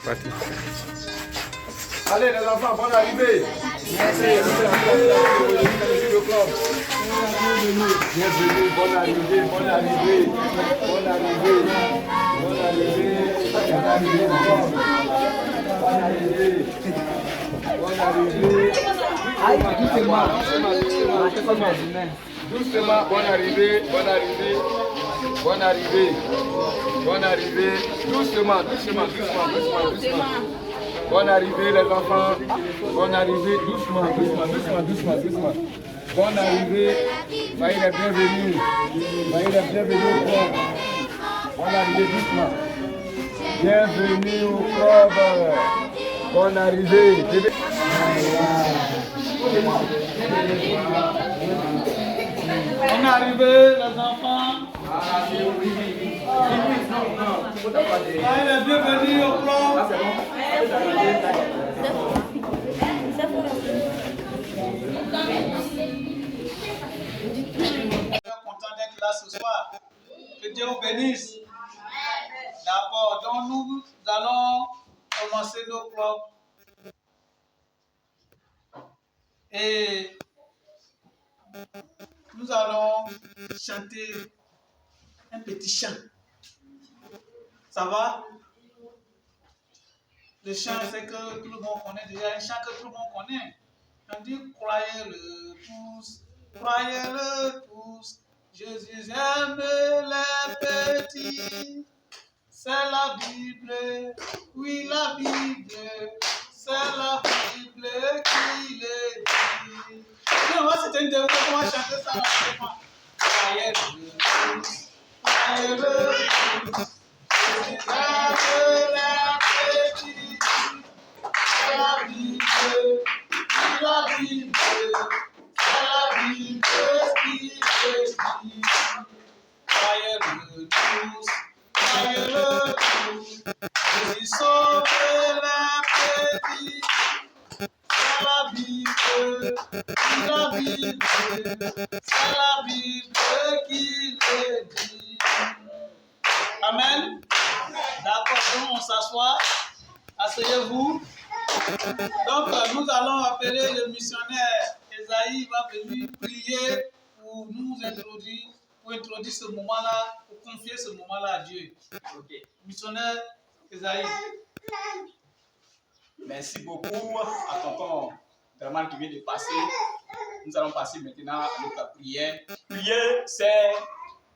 Parti. Allez les enfants, bonne arrivée. Merci. Bienvenue, bonne arrivée, bonne arrivée, bonne arrivée, bonne arrivée, bonne arrivée, bonne arrivée, bonne arrivée. Doucement, bonne arrivée, bonne arrivée, bonne arrivée, bonne arrivée, doucement, doucement, doucement, doucement, doucement. Bonne arrivée les enfants, bonne arrivée, doucement, doucement, doucement, doucement, doucement. Bonne arrivée, soyez les bienvenus, soyez les bienvenus au club. Bonne arrivée, doucement. Bienvenue au club. Bonne arrivée. On est arrivé, les enfants. Soyez les bienvenus au club. Content d'être là ce soir. Que Dieu vous bénisse. D'accord, donc nous allons commencer nos clubs. Et nous allons chanter un petit chant. Ça va? Le chant, c'est que tout le monde connaît déjà, un chant que tout le monde connaît. On dit croyez-le tous, Jésus aime les petits. C'est la Bible, oui la Bible, c'est la Bible qui le dit. On va c'est une démo, on va chanter ça ensemble. Croyez-le tous, croyez-le tous, Jésus aime les petits. C'est la Bible, oui la Bible, c'est la Bible qui le dit. Croyez-le tous. Croyez-le tous, Jésus sauve les petits. C'est la Bible, c'est la Bible qui le dit. Amen. D'accord, donc on s'assoit. Asseyez-vous. Donc nous allons appeler le missionnaire Esaïe. Il va venir prier pour nous introduire. Pour introduire ce moment-là, pour confier ce moment-là à Dieu. Ok. Missionnaire Esaïe. Merci beaucoup à tonton Draman qui vient de passer. Nous allons passer maintenant à notre prière. Prier, c'est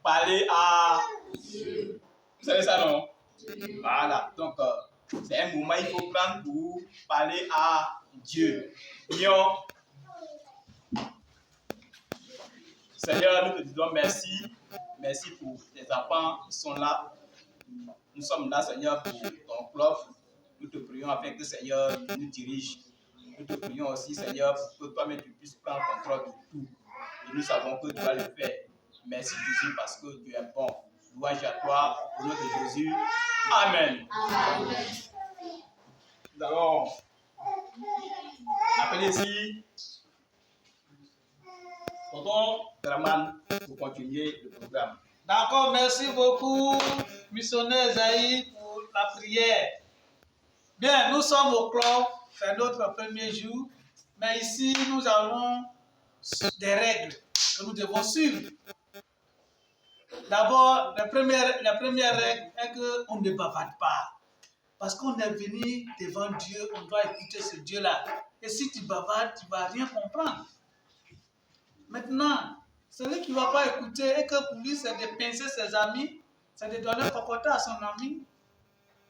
parler à Dieu. Vous savez ça, non? Voilà. Donc, c'est un moment qu'il faut prendre pour parler à Dieu. Prions. Seigneur, nous te disons merci. Merci pour tes enfants qui sont là. Nous sommes là, Seigneur, pour ton club. Nous te prions afin que, Seigneur, nous dirige. Nous te prions aussi, Seigneur, pour que toi-même tu puisses prendre contrôle de tout. Et nous savons que tu vas le faire. Merci, Jésus, parce que tu es bon. Louange à toi, au nom de Jésus. Amen. Amen. Nous allons appeler ici tonton Draman pour continuer le programme. D'accord, merci beaucoup, missionnaire Esaïe, pour la prière. Bien, nous sommes au club, c'est notre premier jour, mais ici nous avons des règles que nous devons suivre. D'abord, la première règle est qu'on ne bavarde pas. Parce qu'on est venu devant Dieu, on doit écouter ce Dieu-là. Et si tu bavardes, tu ne vas rien comprendre. Maintenant, celui qui ne va pas écouter et que pour lui c'est de pincer ses amis, c'est de donner cocotte à son ami,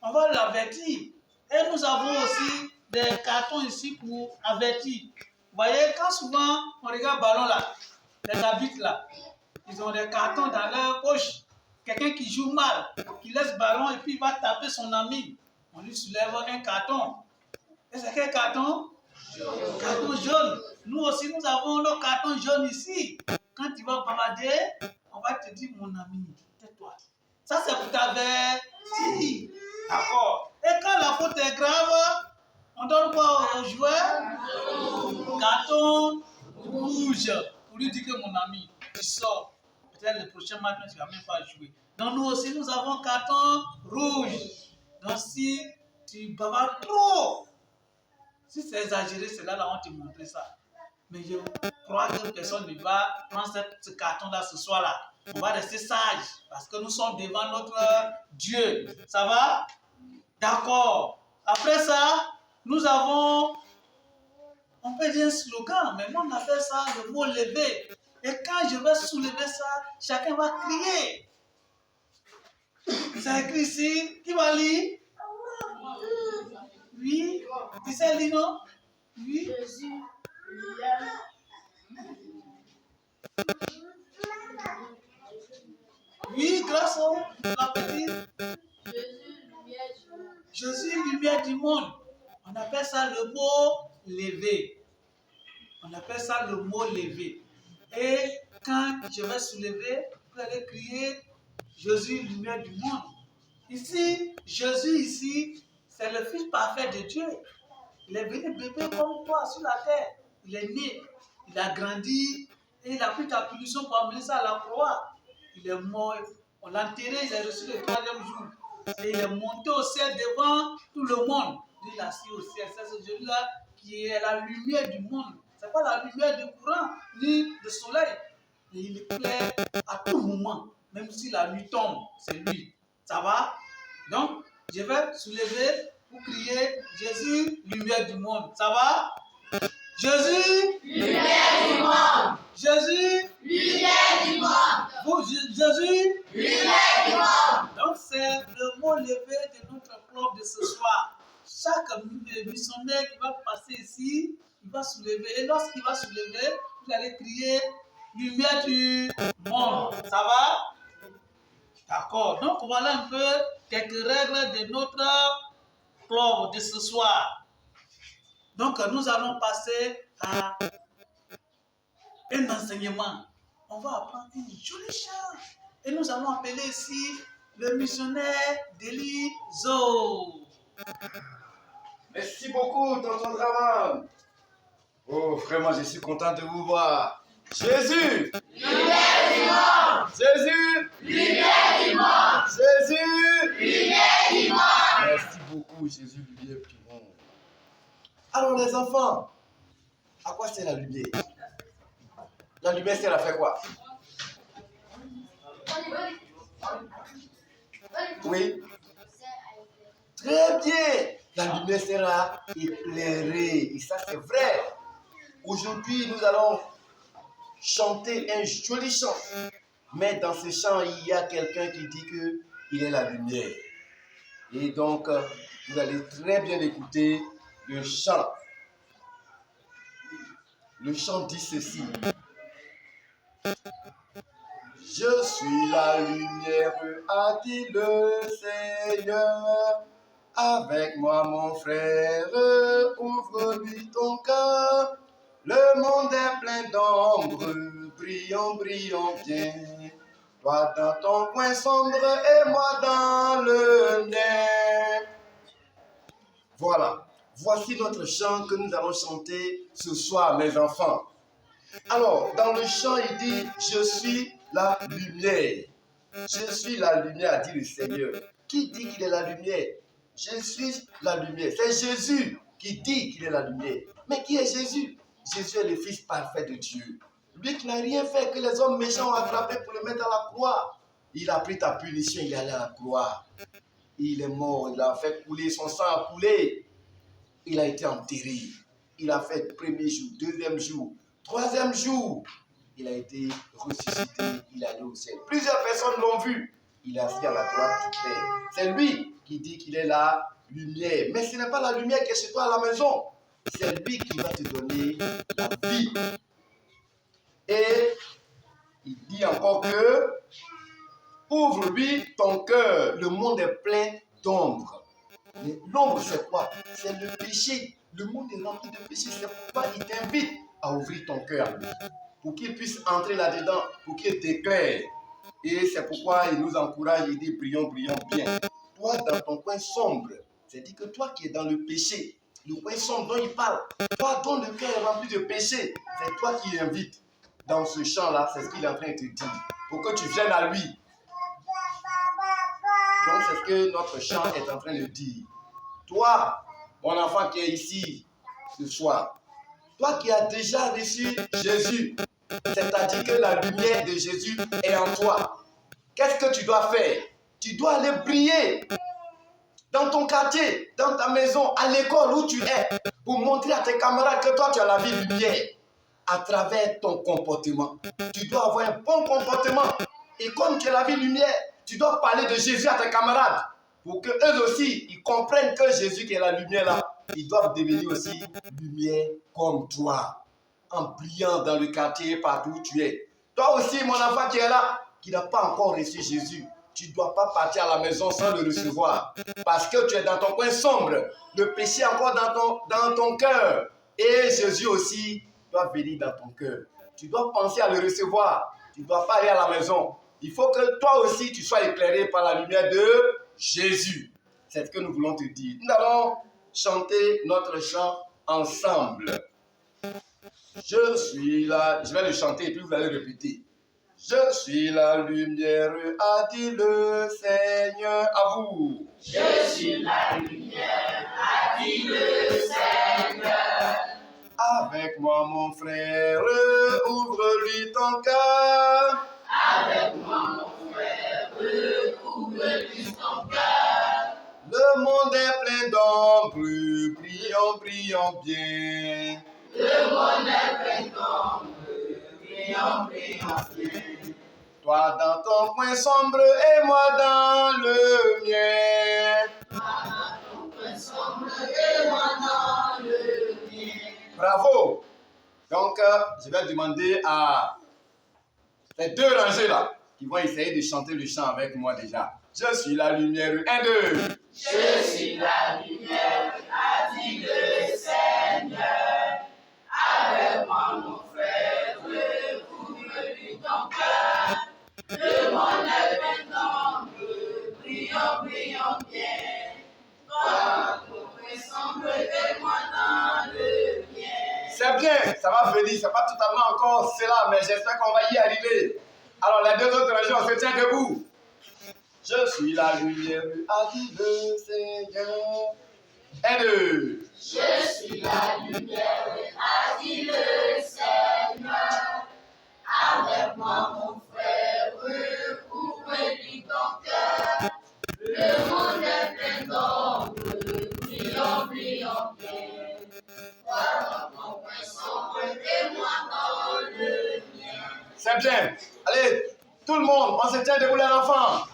on va l'avertir. Et nous avons aussi des cartons ici pour avertir. Vous voyez, quand souvent on regarde ballon là, les arbitres là, ils ont des cartons dans leur poche. Quelqu'un qui joue mal, qui laisse ballon et puis il va taper son ami. On lui soulève un carton. Et c'est quel carton? Carton jaune. Nous aussi, nous avons le carton jaune ici. Quand tu vas bavarder, on va te dire, mon ami, tais-toi. Ça, c'est pour t'avertir. D'accord. Et quand la faute est grave, on donne quoi aux joueurs? Carton rouge. Pour lui dire que mon ami, tu sors. Peut-être le prochain match, tu ne vas même pas jouer. Donc nous aussi, nous avons carton rouge. Donc si tu bavardes trop. Si c'est exagéré, c'est là on te montrer ça. Mais je crois que personne ne va prendre ce carton-là ce soir-là. On va rester sage parce que nous sommes devant notre Dieu. Ça va? D'accord. Après ça, nous avons, on peut dire un slogan, mais moi on appelle ça le mot lever. Et quand je vais soulever ça, chacun va crier. C'est écrit ici. Qui va lire? Oui. Tu sais lire, non? Oui. Oui, grâce à la petite. Jésus, lumière du monde. On appelle ça le mot lever. On appelle ça le mot lever. Et quand je vais soulever, vous allez crier Jésus, lumière du monde. Ici, Jésus, ici, c'est le Fils parfait de Dieu. Il est venu bébé comme toi sur la terre. Il est né, il a grandi et il a pris ta punition pour amener ça à la croix. Il est mort, on l'a enterré, il est reçu le 3e jour. Et il est monté au ciel devant tout le monde. Il est assis au ciel. C'est ce Jésus-là qui est la lumière du monde. Ce n'est pas la lumière du courant ni du soleil. Et il éclaire à tout moment. Même si la nuit tombe, c'est lui. Ça va? Donc, je vais soulever pour crier Jésus, lumière du monde. Ça va? Jésus, lumière du monde. Jésus, lumière du monde. Vous, Jésus, lumière du monde. Donc, c'est le mot levé de notre club de ce soir. Chaque missionnaire qui va passer ici, il va soulever. Et lorsqu'il va soulever, vous allez crier lumière du monde. Ça va? D'accord. Donc, voilà un peu quelques règles de notre club de ce soir. Donc, nous allons passer à un enseignement. On va apprendre une jolie chose. Et nous allons appeler ici le missionnaire d'Elizo. Merci beaucoup, tonton Draman. Oh, vraiment, je suis content de vous voir. Jésus! Lumière du monde! Jésus! Lumière du monde! Jésus! Lumière du monde! Merci beaucoup, Jésus, lumière du monde. Alors, les enfants, à quoi sert la lumière? La lumière sert à faire quoi? Oui? Très bien! La lumière sert à éclairer. Et ça, c'est vrai. Aujourd'hui, nous allons chanter un joli chant. Mais dans ce chant, il y a quelqu'un qui dit qu'il est la lumière. Et donc, vous allez très bien écouter le chant. Le chant dit ceci. Je suis la lumière, a dit le Seigneur. Avec moi, mon frère, ouvre-lui ton cœur. Le monde est plein d'ombre, brillons, brillons bien. Toi dans ton coin sombre et moi dans le mien. Voilà, voici notre chant que nous allons chanter ce soir, mes enfants. Alors, dans le chant, il dit, je suis la lumière. Je suis la lumière, dit le Seigneur. Qui dit qu'il est la lumière? Je suis la lumière. C'est Jésus qui dit qu'il est la lumière. Mais qui est Jésus? Jésus est le Fils parfait de Dieu. Lui qui n'a rien fait que les hommes méchants ont attrapé pour le mettre à la croix. Il a pris ta punition, il est allé à la croix. Il est mort, il a fait couler, son sang a coulé. Il a été enterré. Il a fait le premier jour, deuxième jour, troisième jour. Il a été ressuscité, il est allé au ciel. Plusieurs personnes l'ont vu. Il est assis à la droite du Père. C'est lui qui dit qu'il est la lumière. Mais ce n'est pas la lumière qui est chez toi à la maison. C'est lui qui va te donner la vie. Et il dit encore que ouvre-lui ton cœur. Le monde est plein d'ombre. L'ombre, c'est quoi? C'est le péché. Le monde est rempli de péché. C'est pourquoi il t'invite à ouvrir ton cœur à lui. Pour qu'il puisse entrer là-dedans, pour qu'il t'éclaire. Et c'est pourquoi il nous encourage, il dit brillons, brillons bien. Toi, dans ton coin sombre, c'est-à-dire que toi qui es dans le péché, le coin sombre dont il parle, toi dont le cœur est rempli de péché, c'est toi qui l'invites. Dans ce chant-là, c'est ce qu'il est en train de te dire. Pour que tu viennes à lui. Donc c'est ce que notre chant est en train de dire. Toi, mon enfant qui est ici ce soir, toi qui as déjà reçu Jésus, c'est-à-dire que la lumière de Jésus est en toi, qu'est-ce que tu dois faire? Tu dois aller briller dans ton quartier, dans ta maison, à l'école où tu es, pour montrer à tes camarades que toi tu as la vie lumière à travers ton comportement. Tu dois avoir un bon comportement. Et comme tu as la vie lumière, tu dois parler de Jésus à tes camarades pour qu'eux aussi, ils comprennent que Jésus qui est la lumière là, ils doivent devenir aussi lumière comme toi, en brillant dans le quartier partout où tu es. Toi aussi, mon enfant qui est là, qui n'a pas encore reçu Jésus, tu ne dois pas partir à la maison sans le recevoir. Parce que tu es dans ton coin sombre. Le péché est encore dans ton cœur. Et Jésus aussi doit venir dans ton cœur. Tu dois penser à le recevoir. Tu ne dois pas aller à la maison. Il faut que toi aussi tu sois éclairé par la lumière de Jésus. C'est ce que nous voulons te dire. Nous allons chanter notre chant ensemble. Je suis là. Je vais le chanter et puis vous allez répéter. Je suis la lumière, a dit le Seigneur. À vous. Je suis la lumière, a dit le Seigneur. Avec moi, mon frère, ouvre-lui ton cœur. Avec moi, mon frère, ouvre-lui ton cœur. Le monde est plein d'ombre, prions, prions bien. Le monde est plein d'ombre, prions, prions bien. Toi dans ton coin sombre et moi dans le mien. Toi dans ton coin sombre et moi dans le mien. Bravo! Donc, je vais demander à ces deux rangées là qui vont essayer de chanter le chant avec moi déjà. Je suis la lumière. 1, 2. Je suis la lumière, a dit le Seigneur. Avec moi, mon frère, ouvre-lui ton cœur. Le monde est plein d'ombre, prions, prions bien. Toi dans ton coin sombre et moi dans le mien. C'est bien, ça va venir, c'est pas totalement encore cela, mais j'espère qu'on va y arriver. Alors les deux autres rangées, on se tient debout. Je suis la lumière, a dit le Seigneur. 1, 2. Je suis la lumière, a dit le Seigneur. Avec moi, mon frère, ouvre-lui ton cœur. Le monde est plein d'ombre, prions, prions bien. Toi dans ton coin sombre et moi dans le mien. C'est bien. Allez, tout le monde, on se tient debout les enfants.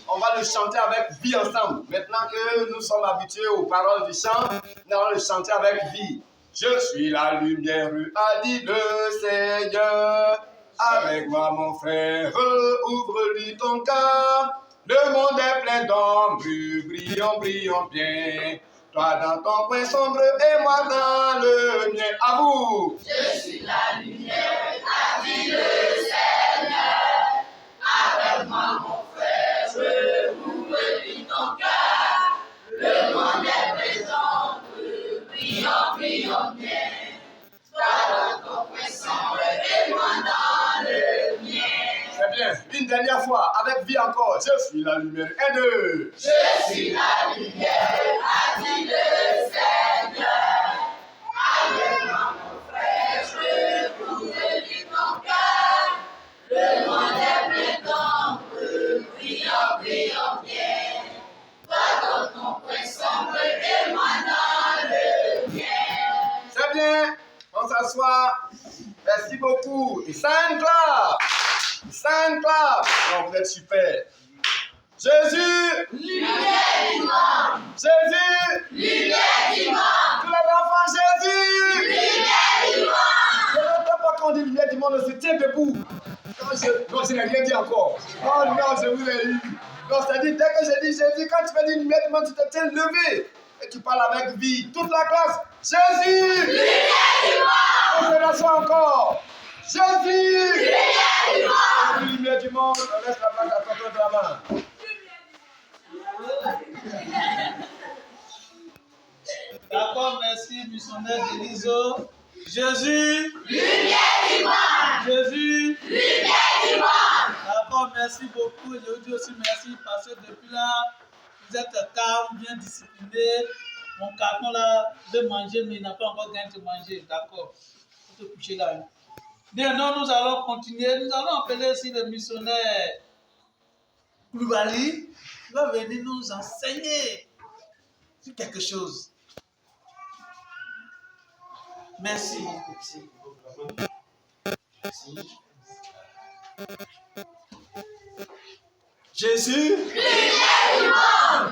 On va le chanter avec vie ensemble. Maintenant que nous sommes habitués aux paroles du chant, nous allons le chanter avec vie. Je suis la lumière, a dit le Seigneur. Avec moi, mon frère, ouvre-lui ton cœur. Le monde est plein d'ombre, brillons, brillons bien. Toi dans ton coin sombre et moi dans le mien. À vous. Je suis la lumière, a dit le Seigneur. Avec moi, mon frère, ouvre-lui ton cœur. Le monde est plein d'ombre, prions, prions bien. Toi dans ton coin sombre et moi dans le mien. C'est bien. Une dernière fois, avec vie encore. Je suis la lumière. 1, 2. Je suis la lumière, a dit le Seigneur. Avec moi, mon frère, ouvre-lui ton cœur. Le monde est plein d'ombre, prions, prions bien. Toi dans ton coin sombre et moi dans le mien. C'est bien. On s'assoit. Merci beaucoup. Et 5 clap. 5 clap. Oh, vous êtes super. Jésus. Lumière du monde. Jésus. Lumière du monde. Tous les enfants, Jésus. Lumière du monde. Je n'entends pas qu'on dit lumière du monde, on se tient debout. Non, je n'ai rien dit encore. Oh non, je vous ai eu. Non, c'est-à-dire, dès que j'ai dit Jésus, quand tu fais dire lumière du monde, tu te tiens levé. Et tu parles avec vie. Toute la classe. Jésus. Lumière du monde. On se rassoit encore. Jésus. Lumière du monde. Lumière du monde. On laisse la place à tonton de la main. D'accord, merci, missionnaire Deliso. Jésus. Lumière du monde. Jésus. Lumière du monde. D'accord, merci beaucoup. Je vous dis aussi merci parce que depuis là, vous êtes calme, bien discipliné. Mon carton là veut manger, mais il n'a pas encore gagné de manger. D'accord. Faut te coucher là. Bien, non, nous allons continuer. Nous allons appeler aussi le missionnaire Koulibaly. Il va venir nous enseigner sur quelque chose. Merci. Jésus,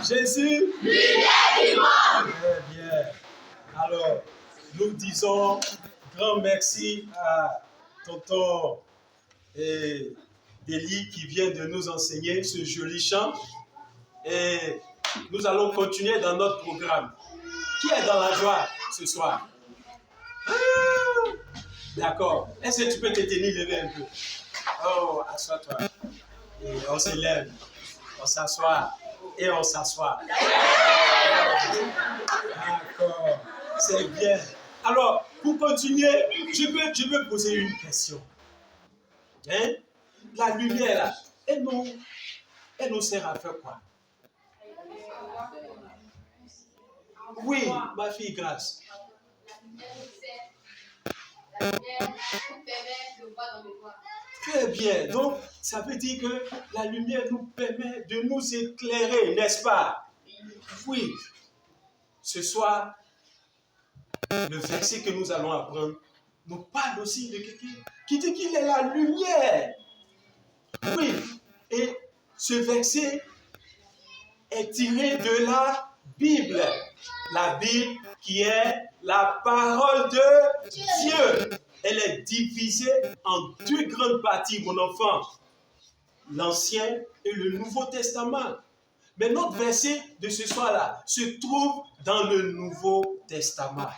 Jésus, très bien. Alors, nous disons grand merci à tonton Deli qui vient de nous enseigner ce joli chant. Et nous allons continuer dans notre programme. Qui est dans la joie ce soir? D'accord. Est-ce que tu peux te tenir lever un peu? Oh, assois-toi. Et on se lève, on s'assoit et on s'assoit. D'accord, c'est bien. Alors, pour continuer, je veux poser une question. Hein? La lumière, là, elle nous sert à faire quoi? Oui, ma fille Grâce. La lumière nous permet de voir dans le noir. Très bien. Donc, ça veut dire que la lumière nous permet de nous éclairer, n'est-ce pas? Oui. Ce soir, le verset que nous allons apprendre nous parle aussi de quelqu'un qui dit qu'il est la lumière. Oui. Et ce verset est tiré de la Bible. La Bible qui est la parole de Dieu. Elle est divisée en deux grandes parties, mon enfant. L'Ancien et le Nouveau Testament. Mais notre verset de ce soir-là se trouve dans le Nouveau Testament.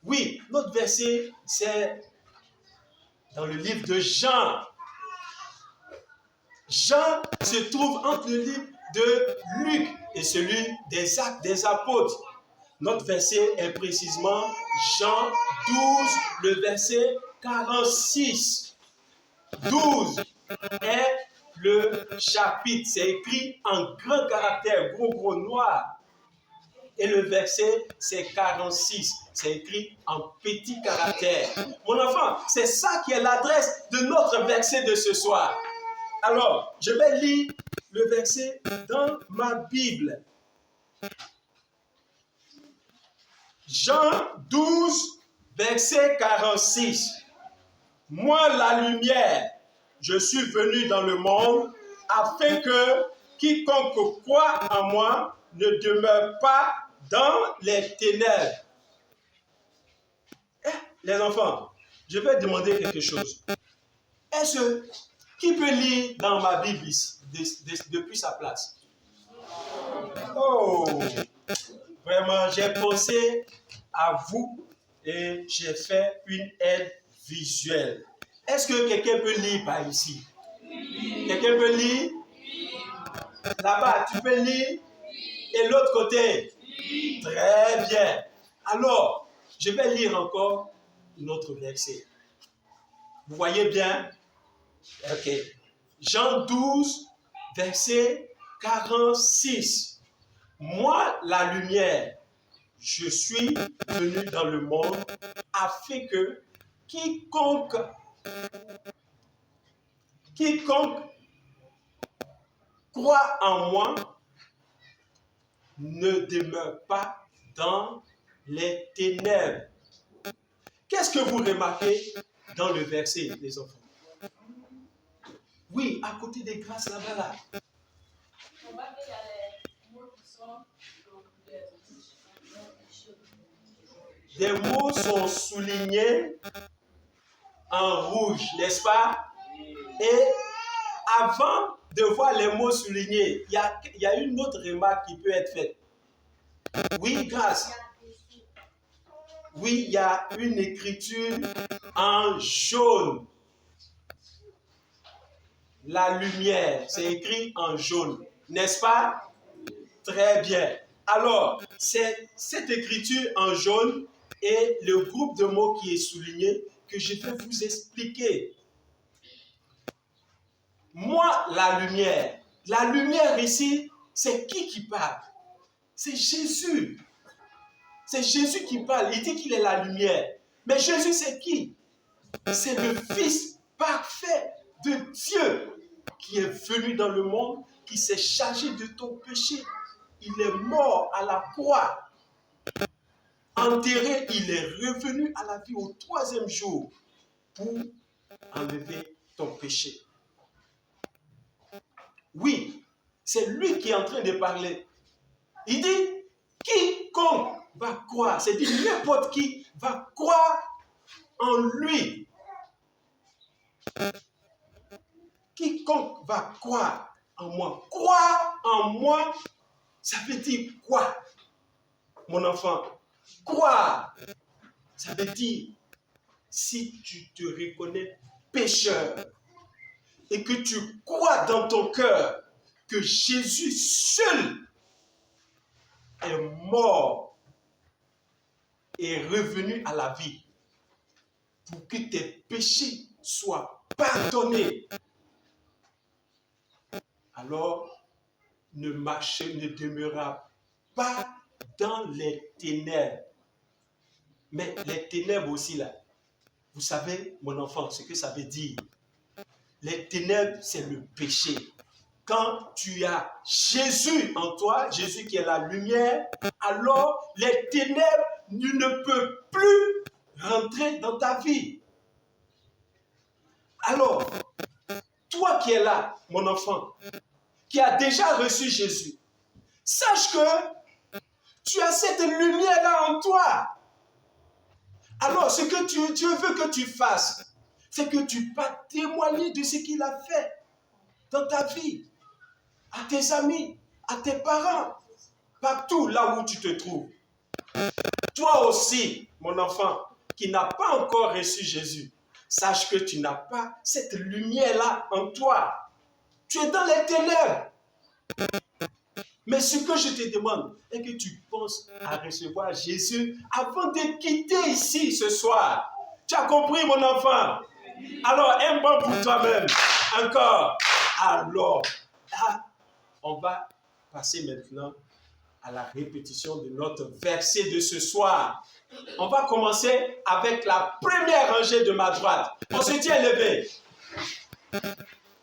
Oui, notre verset, c'est dans le livre de Jean. Jean se trouve entre le livre de Luc et celui des Actes des Apôtres. Notre verset est précisément Jean 12, le verset 46. 12 est le chapitre, c'est écrit en grand caractère, gros noir. Et le verset, c'est 46, c'est écrit en petit caractère. Mon enfant, c'est ça qui est l'adresse de notre verset de ce soir. Alors, je vais lire le verset dans ma Bible. Jean 12, verset 46. Moi, la lumière, je suis venu dans le monde afin que quiconque croit en moi ne demeure pas dans les ténèbres. Les enfants, je vais demander quelque chose. Est-ce que qui peut lire dans ma Bible depuis sa place? Oh! Vraiment, j'ai pensé à vous et j'ai fait une aide visuelle. Est-ce que quelqu'un peut lire par ici? Quelqu'un peut lire? Là-bas, tu peux lire? Et l'autre côté? Très bien. Alors, je vais lire encore notre verset. Vous voyez bien? Ok. Jean 12, verset 46. Moi, la lumière, je suis venu dans le monde afin que quiconque croit en moi ne demeure pas dans les ténèbres. Qu'est-ce que vous remarquez dans le verset, les enfants? Oui, à côté des grâces là-bas, là. Des mots sont soulignés en rouge, n'est-ce pas? Et avant de voir les mots soulignés, il y a une autre remarque qui peut être faite. Oui, grâce. Oui, il y a une écriture en jaune. La lumière, c'est écrit en jaune, n'est-ce pas? Très bien. Alors, c'est cette écriture en jaune et le groupe de mots qui est souligné que je vais vous expliquer. Moi, la lumière. La lumière ici, c'est qui parle? C'est Jésus. C'est Jésus qui parle. Il dit qu'il est la lumière. Mais Jésus, c'est qui? C'est le Fils parfait de Dieu qui est venu dans le monde, qui s'est chargé de ton péché. Il est mort à la croix. Enterré, il est revenu à la vie au 3e jour pour enlever ton péché. Oui, c'est lui qui est en train de parler. Il dit, quiconque va croire, c'est-à-dire n'importe qui va croire en lui. Quiconque va croire en moi. Croire en moi, ça veut dire quoi, mon enfant? Croire, ça veut dire, si tu te reconnais pécheur et que tu crois dans ton cœur que Jésus seul est mort et revenu à la vie pour que tes péchés soient pardonnés, alors ne demeurera pas dans les ténèbres. Mais les ténèbres aussi là, vous savez, mon enfant, ce que ça veut dire. Les ténèbres, c'est le péché. Quand tu as Jésus en toi, Jésus qui est la lumière, alors les ténèbres ne peuvent plus rentrer dans ta vie. Alors, toi qui es là, mon enfant, qui as déjà reçu Jésus, sache que tu as cette lumière-là en toi. Alors, ce que Dieu veut que tu fasses, c'est que tu vas témoigner de ce qu'il a fait dans ta vie, à tes amis, à tes parents, partout là où tu te trouves. Toi aussi, mon enfant, qui n'a pas encore reçu Jésus, sache que tu n'as pas cette lumière-là en toi. Tu es dans les ténèbres. Mais ce que je te demande est que tu penses à recevoir Jésus avant de quitter ici ce soir. Tu as compris, mon enfant? Alors, un bon pour toi-même. Encore. Alors, on va passer maintenant à la répétition de notre verset de ce soir. On va commencer avec la première rangée de ma droite. On se tient levé.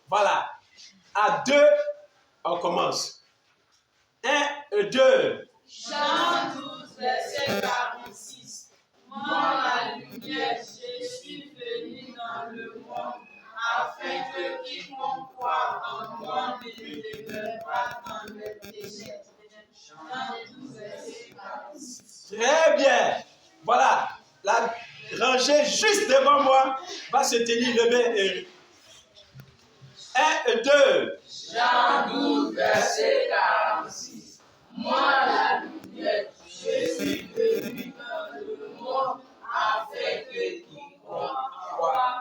Voilà. À 2, on commence. 1 et 2. Jean 12, verset 46. Moi, la lumière, je suis venu dans le monde, afin que quiconque croit en moi ne demeure pas dans le ténèbres. Jean 12, verset 46. Très bien. Voilà. La rangée juste devant moi va se tenir levée. 1 et 2. Jean 12, verset 46. Moi, la lumière, je suis venu dans le monde, afin que quiconque croit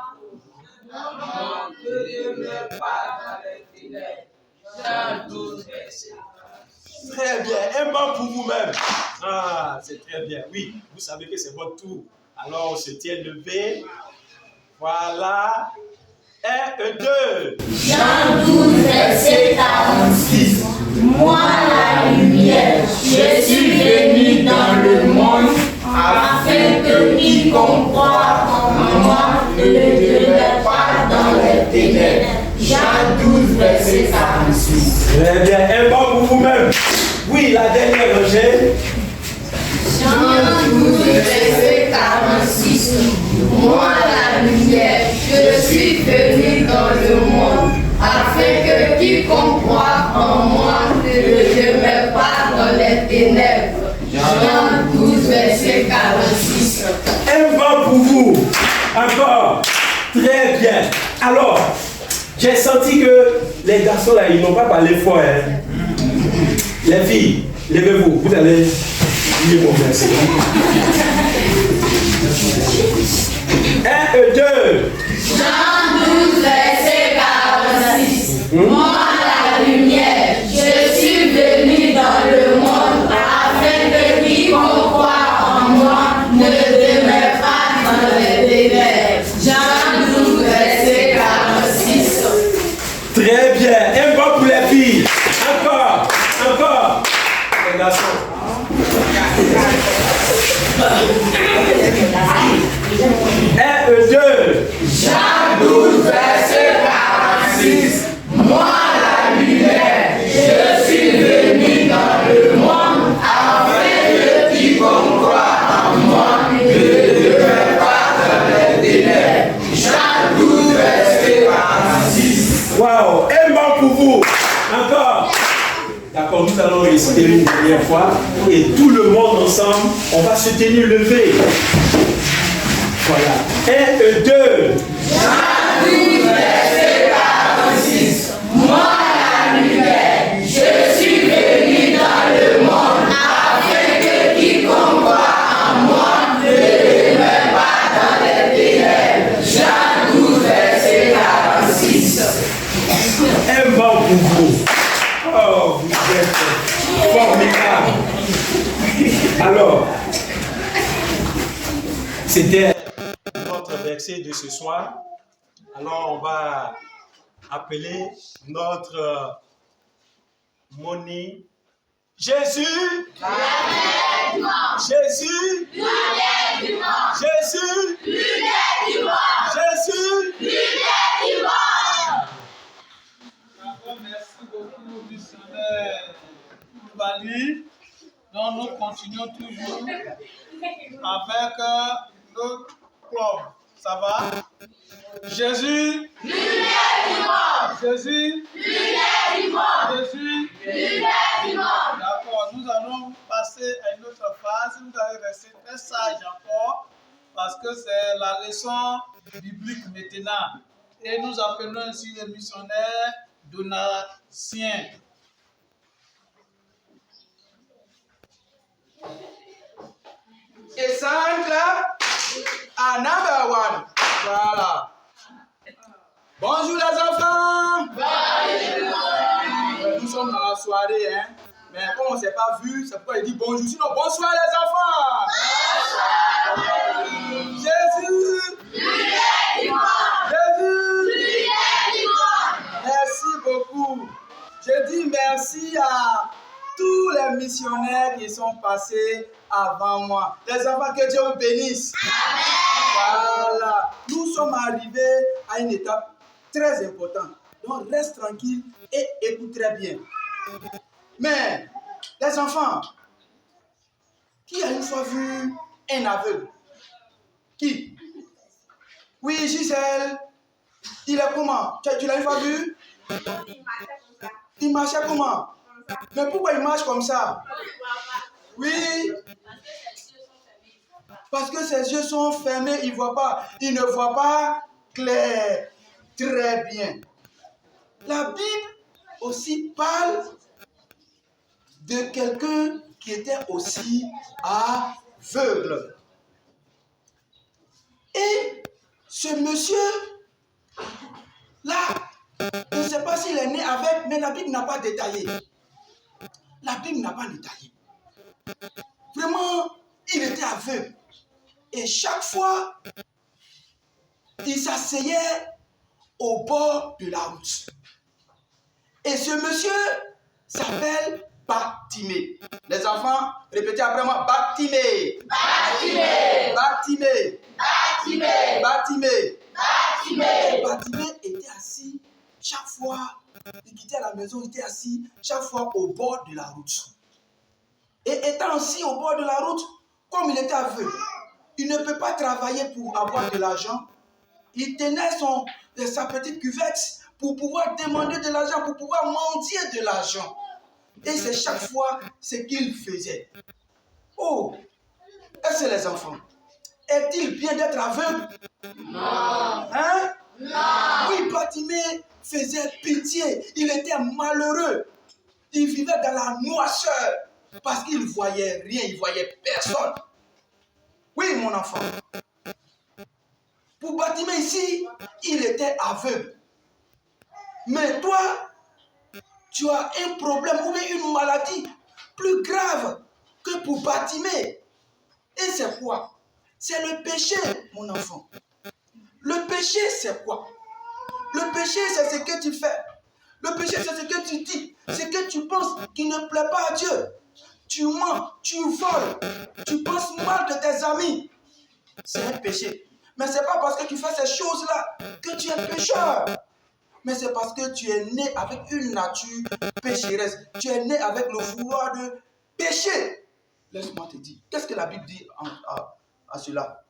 en moi ne demeure pas dans les ténèbres. Jean 12, verset 46. Très bien. Un bon pour vous-même. Ah, c'est très bien. Oui, vous savez que c'est votre tour. Alors, on se tient levé. Voilà. 1 et 2. Jean 12, verset 46. Moi, la lumière, je suis venu dans le monde, afin que quiconque croit en moi ne demeure pas dans les ténèbres. Jean 12, verset 46. Très bien. Un bon pour vous-même. Oui, la dernière rangée. Jean 12, verset 46. Moi, la lumière, je suis venu dans le monde, afin que quiconque croit en moi ne demeure pas dans les ténèbres. Jean 12, verset 46. Un vent pour vous. Encore. Très bien. Alors, j'ai senti que les garçons là, ils n'ont pas parlé fort. Hein. Les filles, levez-vous. Vous allez lire mon verset. 1 et 2. Jean 12, verset 46. Moi, la lumière, je suis venu dans le monde, afin que quiconque croit en moi ne demeure pas dans les ténèbres. Jean 12, verset 46. Très bien. Un bon pour les filles. Encore. Les garçons. 1 et 2. Jean 12, verset 46. Moi, la lumière, je suis venu dans le monde afin que quiconque croit en moi ne demeure pas dans les ténèbres. Jean 12, verset 46. Waouh, un banc pour vous. Encore. D'accord, nous allons réciter une dernière fois et tout le monde ensemble, on va se tenir levé. Voilà. 1 et 2. Jean 12, verset 46. Moi, la lumière, je suis venu dans le monde afin que quiconque croit en moi ne demeure pas dans les ténèbres. Jean 12, verset 46. Un banc pour vous. Oh, vous êtes formidables. Alors, c'était notre verset de ce soir. Alors, on va appeler notre monnaie. Jésus! Jésus! Jésus! Jésus! D'accord, merci beaucoup, missionnaire Bali. Donc, nous continuons toujours avec notre club. Ça va? Jésus. Jésus. Jésus. D'accord, nous allons passer à une autre phase. Vous allez rester très sage encore parce que c'est la leçon biblique maintenant. Et nous appelons ainsi les missionnaires donatiens. Et sound clap. Number one. Voilà. Bonjour les enfants. Nous sommes dans la soirée, hein. Mais comme on ne s'est pas vu, c'est pourquoi il dit bonjour. Sinon, bonsoir les enfants. Jésus. Jésus. Merci beaucoup. Je dis merci à tous les missionnaires qui sont passés avant moi. Les enfants, que Dieu vous bénisse. Voilà. Nous sommes arrivés à une étape très importante. Donc, reste tranquille et écoute très bien. Mais, les enfants, qui a une fois vu un aveugle? Qui? Oui, Gisèle. Il est comment? Tu l'as une fois vu? Il marchait comment? Mais pourquoi il marche comme ça? Oui. Parce que ses yeux sont fermés, il ne voit pas. Il ne voit pas clair. Très bien. La Bible aussi parle de quelqu'un qui était aussi aveugle. Et ce monsieur-là, je ne sais pas s'il est né avec, mais la Bible n'a pas détaillé. La Bible n'a pas détaillé. Vraiment, il était aveugle. Et chaque fois, il s'asseyait au bord de la route. Et ce monsieur s'appelle Bartimée. Les enfants, répétez après moi, Bartimée. Bartimée. Bartimée. Bartimée. Bartimée. Bartimée. Bartimée était assis chaque fois, il quittait la maison, il était assis chaque fois au bord de la route. Et étant assis au bord de la route, comme il était aveugle, il ne peut pas travailler pour avoir de l'argent. Il tenait sa petite cuvette pour pouvoir demander de l'argent, pour pouvoir mendier de l'argent. Et c'est chaque fois ce qu'il faisait. Oh, est-ce que les enfants, est-il bien d'être aveugle? Non. Hein? Non. Oui, Bartimée faisait pitié. Il était malheureux. Il vivait dans la noirceur parce qu'il ne voyait rien, il ne voyait personne. Oui, mon enfant. Pour Bartimée ici, il était aveugle. Mais toi, tu as un problème ou bien une maladie plus grave que pour Bartimée. Et c'est quoi? C'est le péché, mon enfant. Le péché, c'est quoi? Le péché, c'est ce que tu fais. Le péché, c'est ce que tu dis, ce que tu penses qui ne plaît pas à Dieu. tu mens, tu voles, tu penses mal de tes amis, c'est un péché. Mais ce n'est pas parce que tu fais ces choses-là que tu es pécheur. Mais c'est parce que tu es né avec une nature pécheresse. Tu es né avec le vouloir de pécher. Laisse-moi te dire, qu'est-ce que la Bible dit à cela?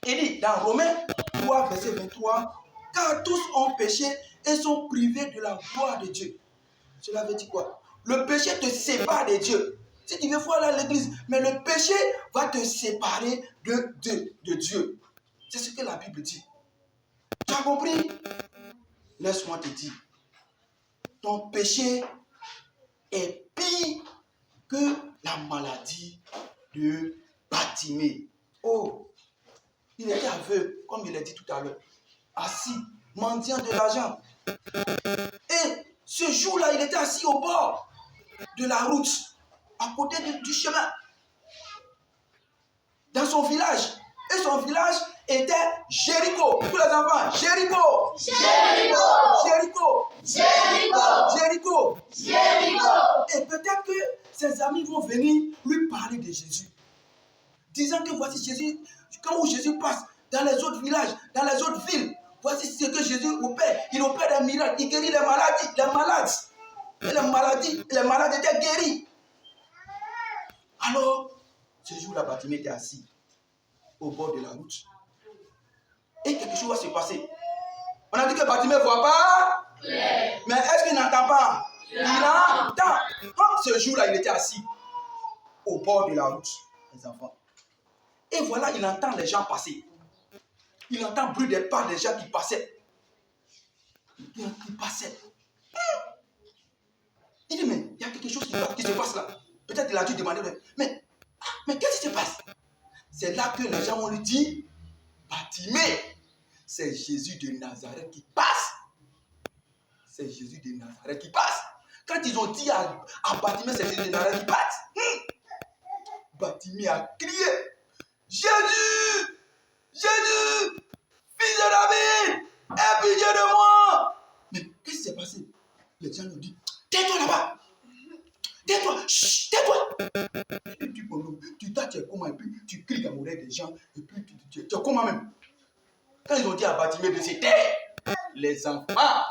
Il dit dans Romains 3, verset 23, car tous ont péché et sont privés de la gloire de Dieu. Cela veut dire quoi? Le péché te sépare de Dieu. Si tu veux voir là l'église, mais le péché va te séparer de Dieu. C'est ce que la Bible dit. Tu as compris? Laisse-moi te dire, ton péché est pire que la maladie de Bartimée. Oh, il était aveugle, comme il l'a dit tout à l'heure, assis, mendiant de l'argent. Et ce jour-là, il était assis au bord de la route, à côté du chemin, dans son village. Et son village était Jéricho. Tous les enfants, Jéricho. Jéricho. Jéricho. Jéricho. Jéricho. Jéricho. Et peut-être que ses amis vont venir lui parler de Jésus, disant que voici Jésus, quand Jésus passe dans les autres villages, dans les autres villes, voici ce que Jésus opère. Il opère des miracles, il guérit les malades. Et les malades étaient guéris. Alors, ce jour-là, Bartimée était assis au bord de la route. Et quelque chose va se passer. On a dit que Bartimée ne voit pas. Mais est-ce qu'il n'entend pas? Il entend. Comme ce jour-là, il était assis au bord de la route, les enfants. Et voilà, il entend les gens passer. Il entend le bruit des pas des gens qui passaient. Qui passaient. Il dit, mais il y a quelque chose qui se passe là. Peut-être qu'il a dû demander, mais qu'est-ce qui se passe? C'est là que les gens vont lui dire, Bartimée, c'est Jésus de Nazareth qui passe. C'est Jésus de Nazareth qui passe. Quand ils ont dit à Bartimée, c'est Jésus de Nazareth qui passe, Bartimée a crié, Jésus, Jésus, fils de David, aie pitié de moi. Mais qu'est-ce qui s'est passé? Les gens lui disent, tais-toi là-bas. Tais-toi, chut, tais-toi. Et puis, tu es comment, et puis tu cries dans l'oreille des gens, et puis tu es comment même. Quand ils ont dit à Bartimée de se taire, les enfants,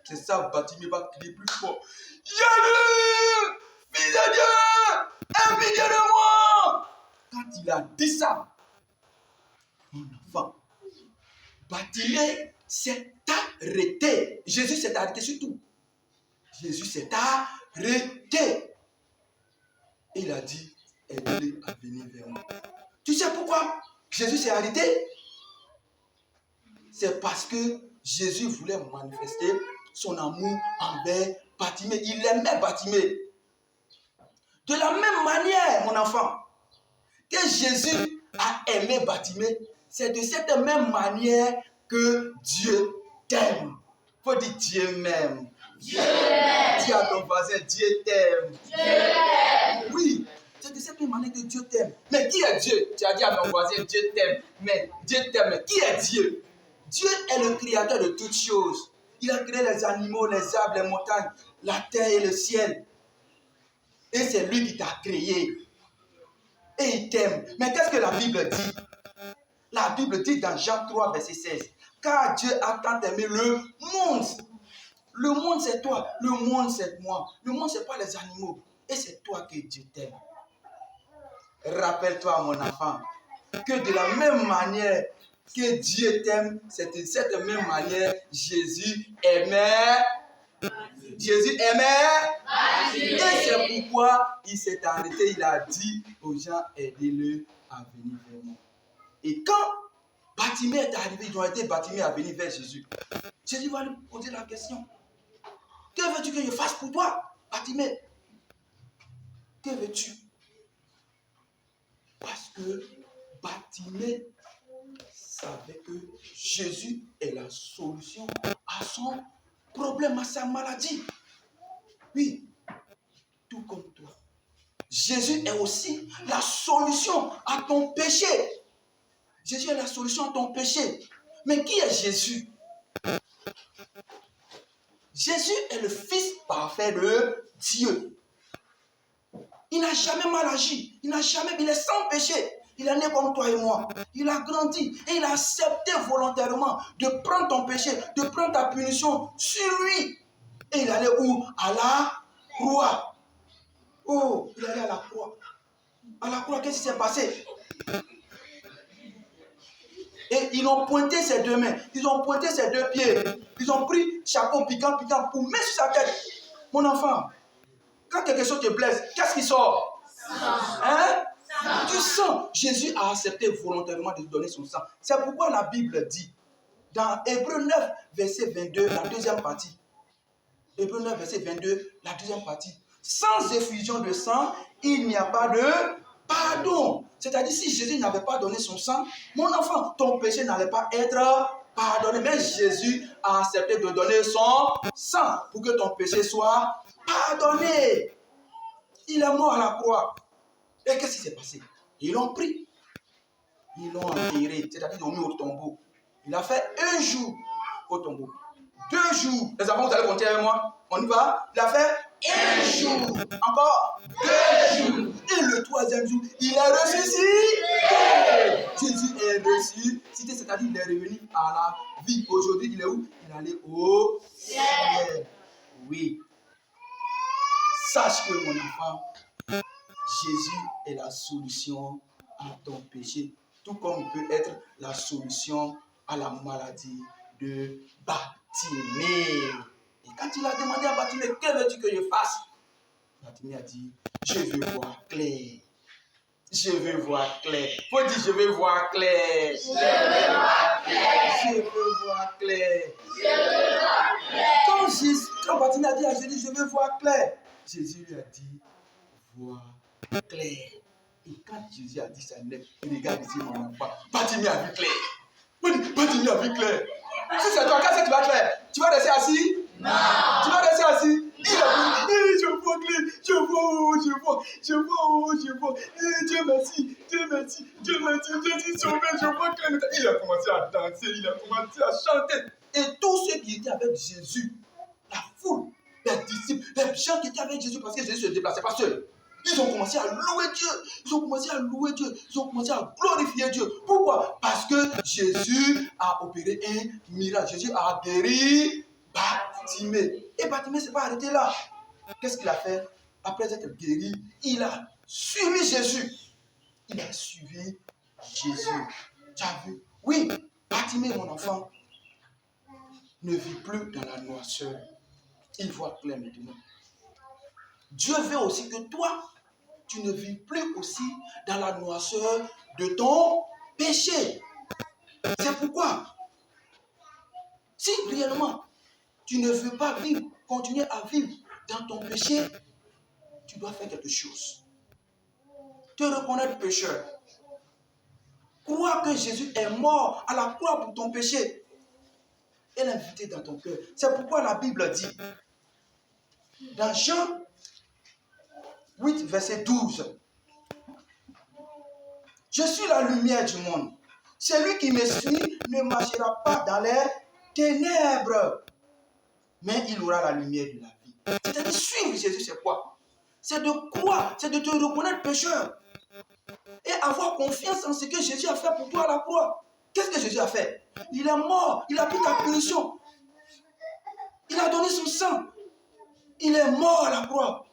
c'est ça, Bartimée va crier plus fort. Jésus, fils de Dieu, aie pitié de moi. Quand il a dit ça, mon enfant, Bartimée s'est arrêté. Jésus s'est arrêté surtout. Jésus s'est arrêté. Et il a dit, aidez-les à venir vers moi. Tu sais pourquoi Jésus s'est arrêté? C'est parce que Jésus voulait manifester son amour envers Bartimée. Il aimait Bartimée. De la même manière, mon enfant, que Jésus a aimé Bartimée, c'est de cette même manière que Dieu t'aime. Il faut dire Dieu m'aime. Dieu m'aime. Dis à ton voisin, Dieu t'aime. Dieu m'aime. Oui, c'est de cette même manière que Dieu t'aime. Mais qui est Dieu? Tu as dit à ton voisin, Dieu t'aime. Mais Dieu t'aime. Mais qui est Dieu? Dieu est le créateur de toutes choses. Il a créé les animaux, les arbres, les montagnes, la terre et le ciel. Et c'est lui qui t'a créé. Et il t'aime. Mais qu'est-ce que la Bible dit? La Bible dit dans Jean 3, verset 16. Car Dieu a tant aimé le monde. Le monde, c'est toi. Le monde, c'est moi. Le monde, c'est pas les animaux. Et c'est toi que Dieu t'aime. Rappelle-toi, mon enfant, que de la même manière que Dieu t'aime, c'est de cette même manière Jésus aimait. Jésus aimait. Et c'est pourquoi il s'est arrêté. Il a dit aux gens, aidez-le à venir vers moi. Et quand Bartimée est arrivé, ils ont été Bartimée à venir vers Jésus. Jésus va lui poser la question. Que veux-tu que je fasse pour toi, Bartimée? Que veux-tu? Parce que Bartimée savait que Jésus est la solution à son problème, à sa maladie. Oui, tout comme toi. Jésus est aussi la solution à ton péché. Jésus est la solution à ton péché. Mais qui est Jésus? Jésus est le Fils parfait de Dieu. Il n'a jamais mal agi. Il est sans péché. Il est né comme toi et moi. Il a grandi et il a accepté volontairement de prendre ton péché, de prendre ta punition sur lui. Et il allait où? À la croix. Oh, il allait à la croix. À la croix, qu'est-ce qui s'est passé? Et ils ont pointé ses deux mains, ils ont pointé ses deux pieds, ils ont pris chapeau piquant pour mettre sur sa tête. Mon enfant, quand quelque chose te blesse, qu'est-ce qui sort? Hein? Du sang. Jésus a accepté volontairement de donner son sang. C'est pourquoi la Bible dit, dans Hébreux 9, verset 22, la deuxième partie. Hébreux 9, verset 22, la deuxième partie. Sans effusion de sang, il n'y a pas de pardon. C'est-à-dire, si Jésus n'avait pas donné son sang, mon enfant, ton péché n'allait pas être pardonné. Mais Jésus a accepté de donner son sang pour que ton péché soit pardonné. Il est mort à la croix. Et qu'est-ce qui s'est passé? Ils l'ont pris. Ils l'ont enterré. C'est-à-dire, ils l'ont mis au tombeau. Il a fait 1 jour au tombeau. 2 jours. Les enfants, vous allez compter avec moi. On y va. Il a fait 1 jour. Encore 2 jours. Et le 3e jour, il est ressuscité. Jésus est ressuscité. C'est-à-dire, il est revenu à la vie. Aujourd'hui, il est où? Il est allé au ciel. Oui. Sache que mon enfant, Jésus est la solution à ton péché, tout comme il peut être la solution à la maladie de Bartimée. Et quand il a demandé à Bartimée, que veux-tu que je fasse? Bartimée a dit, je veux voir clair. Je veux voir clair. Faut dire, je veux voir clair. Je veux voir clair. Je veux voir clair. Je veux voir clair. Quand Bartimée a dit à Jésus, je veux voir clair, Jésus lui a dit, vois clair. Et quand Jésus a dit ça, il regarde ici, mon enfant. Bartimée a vu clair. Bartimée a vu clair. Si c'est toi, qu'est-ce que tu vas faire? Tu vas rester assis? Non. Tu vas rester assis? Il a dit, je vois clair, je vois. Dieu merci, Jésus sauvé, je vois clair. Il a commencé à danser, il a commencé à chanter. Et tous ceux qui étaient avec Jésus, la foule, les disciples, les gens qui étaient avec Jésus, parce que Jésus ne se déplaçait pas seul. Ils ont commencé à louer Dieu. Ils ont commencé à glorifier Dieu. Pourquoi? Parce que Jésus a opéré un miracle. Jésus a guéri Bartimée. Et Bartimée ne s'est pas arrêté là. Qu'est-ce qu'il a fait? Après être guéri, il a suivi Jésus. Tu as vu? Oui, Bartimée, mon enfant, ne vit plus dans la noirceur. Il voit clair maintenant. Dieu veut aussi que toi, tu ne vis plus aussi dans la noirceur de ton péché. C'est pourquoi, si réellement tu ne veux pas vivre, continuer à vivre dans ton péché, tu dois faire quelque chose. Te reconnaître pécheur. Croire que Jésus est mort à la croix pour ton péché et l'inviter dans ton cœur. C'est pourquoi la Bible dit, dans Jean 8, verset 12. Je suis la lumière du monde. Celui qui me suit ne marchera pas dans les ténèbres, mais il aura la lumière de la vie. C'est-à-dire suivre Jésus, c'est quoi? C'est de croire, c'est de te reconnaître pécheur et avoir confiance en ce que Jésus a fait pour toi à la croix. Qu'est-ce que Jésus a fait? Il est mort, il a pris ta punition. Il a donné son sang. Il est mort à la croix.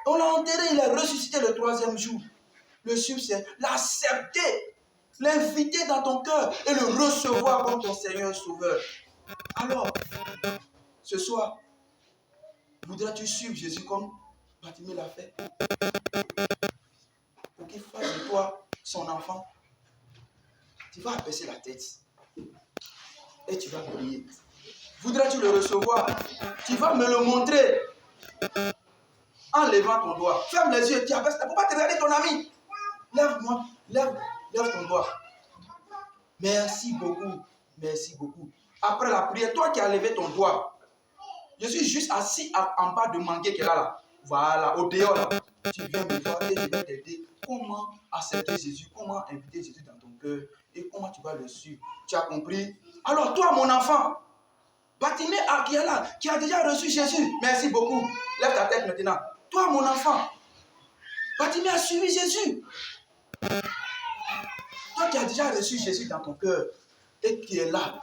On l'a enterré, il est ressuscité le 3e jour. Le suivre, c'est l'accepter, l'inviter dans ton cœur et le recevoir comme ton Seigneur Sauveur. Alors, ce soir, voudrais-tu suivre Jésus comme Bartimée l'a fait? Pour qu'il fasse de toi son enfant, tu vas abaisser la tête et tu vas prier. Voudrais-tu le recevoir? Tu vas me le montrer. En levant ton doigt, ferme les yeux, tu abaisses. Il ne faut pas te regarder ton ami. Lève-moi, lève ton doigt. Merci beaucoup. Après la prière, toi qui as levé ton doigt, je suis juste assis en bas de manguer qu'elle a là. Voilà, au dehors là. Tu viens me voir et je vais t'aider. Comment accepter Jésus, comment inviter Jésus dans ton cœur et comment tu vas le suivre. Tu as compris? Alors toi, mon enfant, Bartimée qui est là, qui a déjà reçu Jésus, merci beaucoup. Lève ta tête maintenant. Toi, mon enfant, Bartimée a suivi Jésus. Toi qui as déjà reçu Jésus dans ton cœur et qui est là,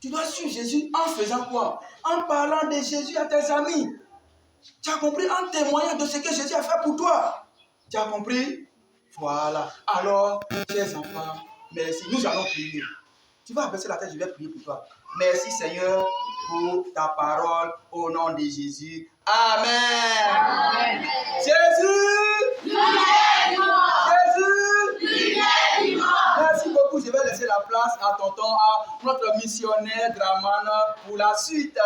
tu dois suivre Jésus en faisant quoi? En parlant de Jésus à tes amis. Tu as compris? En témoignant de ce que Jésus a fait pour toi. Tu as compris? Voilà. Alors, chers enfants, merci. Nous allons prier. Tu vas abaisser la tête, je vais prier pour toi. Merci Seigneur pour ta parole au nom de Jésus. Amen. Amen. Jésus! Jésus! Merci beaucoup. Je vais laisser la place à tonton, à notre missionnaire Draman pour la suite.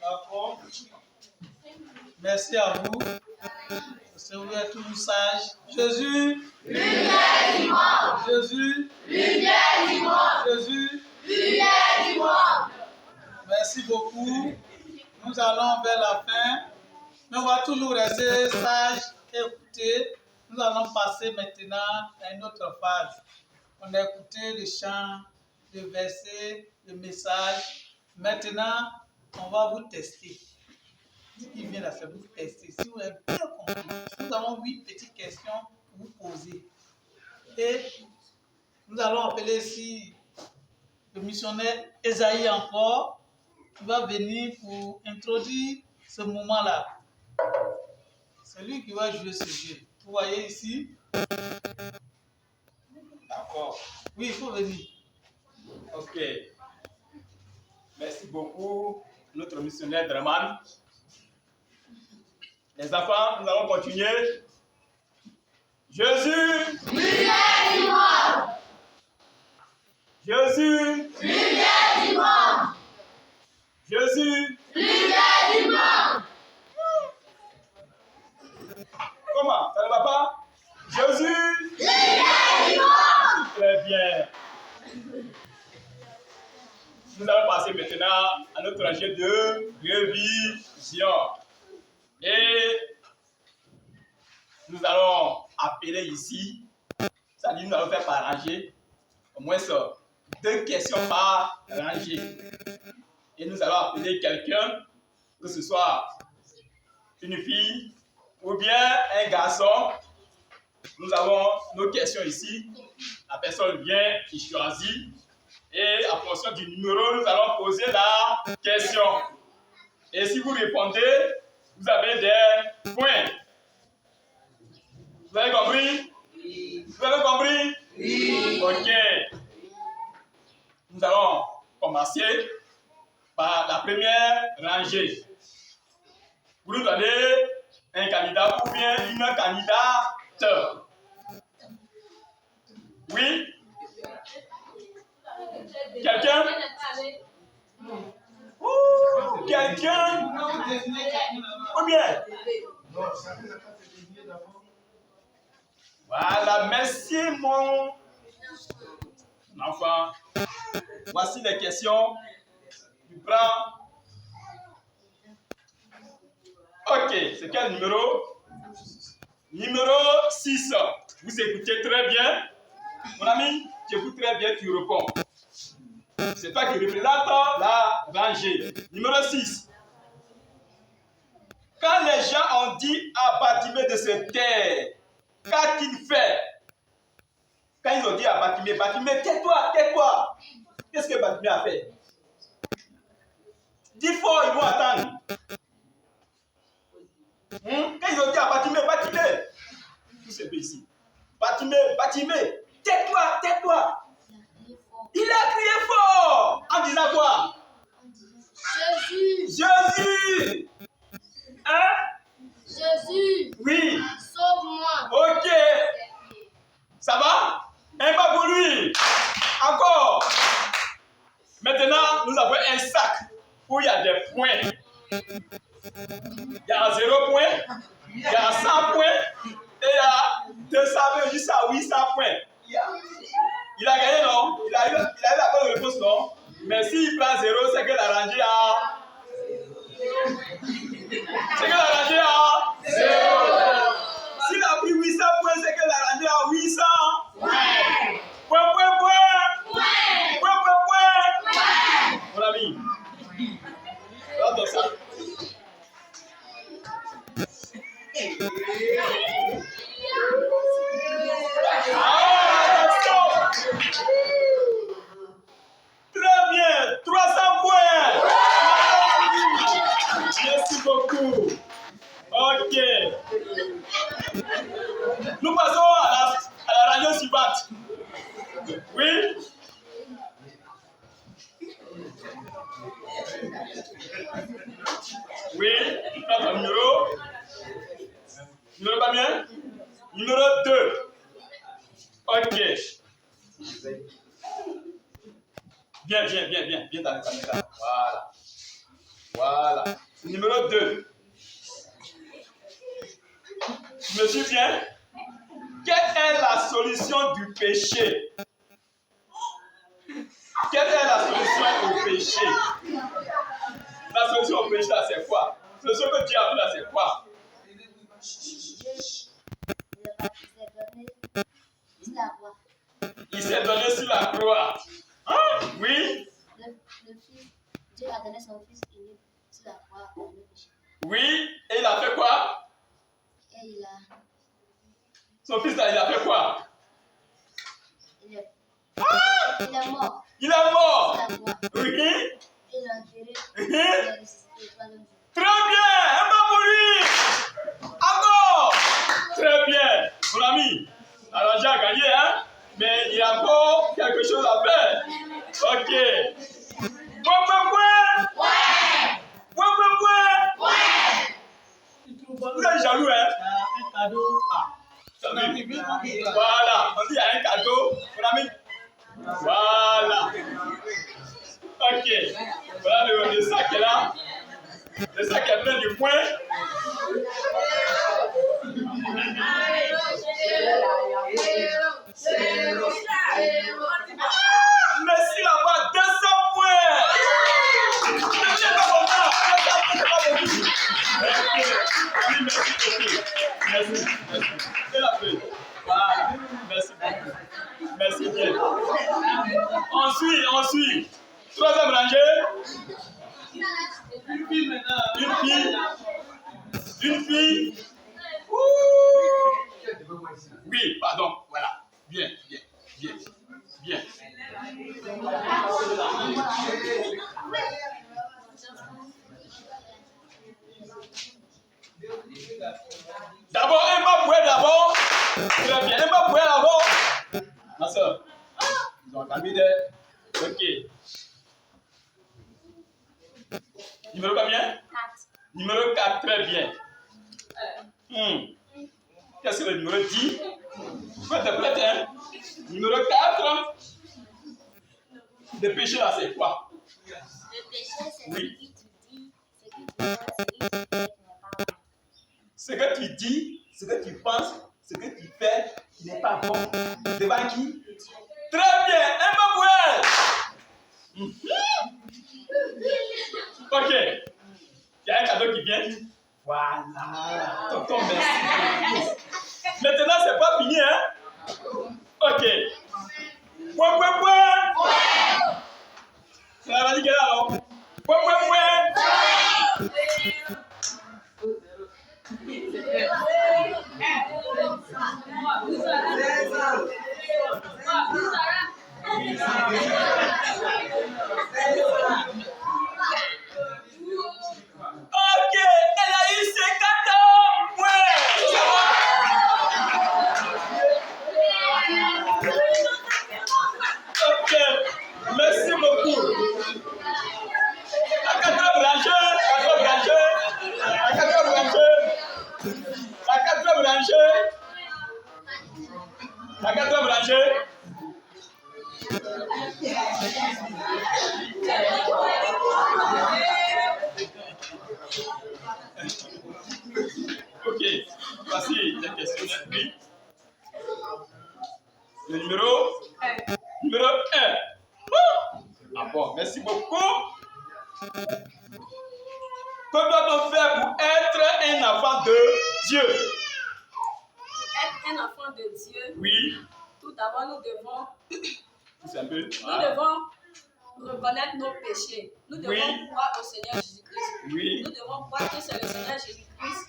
D'accord. Merci à vous. C'est vous êtes tous sages. Jésus. Lumière du monde. Jésus. Lumière du monde. Jésus. Lumière du monde. Merci beaucoup. Nous allons vers la fin. Mais on va toujours rester sages et écouter. Nous allons passer maintenant à une autre phase. On a écouté le chant, le verset, le message. Maintenant, on va vous tester. Ce qui vient là, c'est vous tester. Si vous avez bien compris, nous avons 8 petites questions pour vous poser. Et nous allons appeler ici le missionnaire Esaïe encore, qui va venir pour introduire ce moment-là. C'est lui qui va jouer ce jeu. Vous voyez ici? D'accord. Oui, il faut venir. Ok. Merci beaucoup, notre missionnaire Draman. Les enfants, nous allons continuer. Jésus! Lumière du monde. Jésus! Lumière du monde. Jésus! Lumière du monde. Comment? Ça ne va pas? Jésus! Lumière du monde. Très bien. Nous allons passer maintenant à notre rangée de révision. Et nous allons appeler ici, c'est-à-dire nous allons faire par rangée, au moins 2 questions par rangée. Et nous allons appeler quelqu'un, que ce soit une fille ou bien un garçon. Nous avons nos questions ici. La personne vient, qui choisit. Et en fonction du numéro, nous allons poser la question. Et si vous répondez, vous avez des points. Vous avez compris? Oui. Vous avez compris? Oui. Ok. Nous allons commencer par la première rangée. Vous nous donnez un candidat ou bien une candidate. Oui? Quelqu'un? Quelqu'un? Ou bien? Voilà, merci mon enfant. Voici les questions. Tu prends. Ok, c'est quel numéro? Numéro 6. Vous écoutez très bien. Mon ami, tu écoutes très bien, tu réponds. C'est toi qui représente la rangée. Numéro 6. Quand les gens ont dit à Bartimée de se taire, qu'a-t-il fait? Quand ils ont dit à Bartimée, Bartimée, tais-toi, tais-toi. Qu'est-ce que Bartimée a fait? Dis fort, ils vont attendre. Quand ils ont dit à Bartimée, Bartimée, tout se fait ici. Bartimée, Bartimée, tais-toi, tais-toi. Il a crié fort en disant quoi? Jésus. Jésus. Hein? Jésus. Oui. Sauve-moi. Ok. Ça va? Un pas pour lui. Encore. Maintenant, nous avons un sac où il y a des points. Il y a 0 point, il y a 100 points et il y a 220 jusqu'à 800 points. Il a gagné, non? Il a eu la bonne réponse, non? Mais s'il prend 0, c'est que la rangée a... C'est que la rangée a... 0. S'il a pris 800 points, c'est que la rangée a 800. Point, point, point. Point, point, point. Oui. Oui, prends ton numéro. Numéro combien? Numéro 2. Ok. Viens dans la caméra. Voilà. Voilà. Numéro 2. Tu me suis bien? Quelle est la solution du péché? Quelle est la solution au péché? La solution au péché, là, c'est quoi? La solution que Dieu a fait, là, c'est quoi? Il s'est donné sur la croix. Hein? Oui? Dieu a donné son fils unique sur la croix pour le péché. Oui, et il a fait quoi? Et il a... Son fils là, il a fait quoi? Il est mort. Il est mort. Sur la croix. Oui. Il l'a enterré. Il Mhm. a ressuscité le troisième jour. Très bien, un pas pour lui. Encore. Très bien, mon ami. Alors, j'ai gagné, hein? Mais il y a encore quelque chose à faire. Ok. Vous êtes jaloux, hein? Un cadeau. Salut. Voilà, on dit il y a un cadeau. Mon ami. Voilà. Ok. Voilà le sac est là. Le sac est plein de points. Merci là-bas, 200 points. C'est pas content. Merci. C'est la paix. Voilà. Merci beaucoup. Merci bien. Ensuite. Troisième rangée. Une fille maintenant. Une fille. Ouh. Oui, pardon. Voilà. Bien. D'abord, un baboué d'abord. Très bien, un baboué d'abord. Ma soeur, ils ont entamé des... Ok. Numéro combien? 4. Numéro 4, très bien. Qu'est-ce que le numéro 10? Faut te prêter, hein? Numéro 4. Le péché là, c'est quoi? Le péché, c'est Oui. ce que tu dis, ce que tu penses, Ce que tu dis, ce que tu penses, ce que tu fais, qui n'est pas bon. Devant qui? Très bien, un baboué. Ok. Il y a un cadeau qui vient. Voilà. Tonton, merci. Maintenant, c'est pas fini, hein? Ok. Point. C'est la vas-y, qu'elle est là, non? Point. Ok, elle a eu 50 points. Ok, merci beaucoup. La quatrième rangée. Ok, voici les questions suivies. Le numéro 1. Ah bon, merci beaucoup. Que doit-on faire pour être un enfant de Dieu? Être un enfant de Dieu, Oui, tout d'abord, nous devons reconnaître nos péchés. Nous devons Oui. croire au Seigneur Jésus-Christ. Oui. Nous devons croire que c'est le Seigneur Jésus-Christ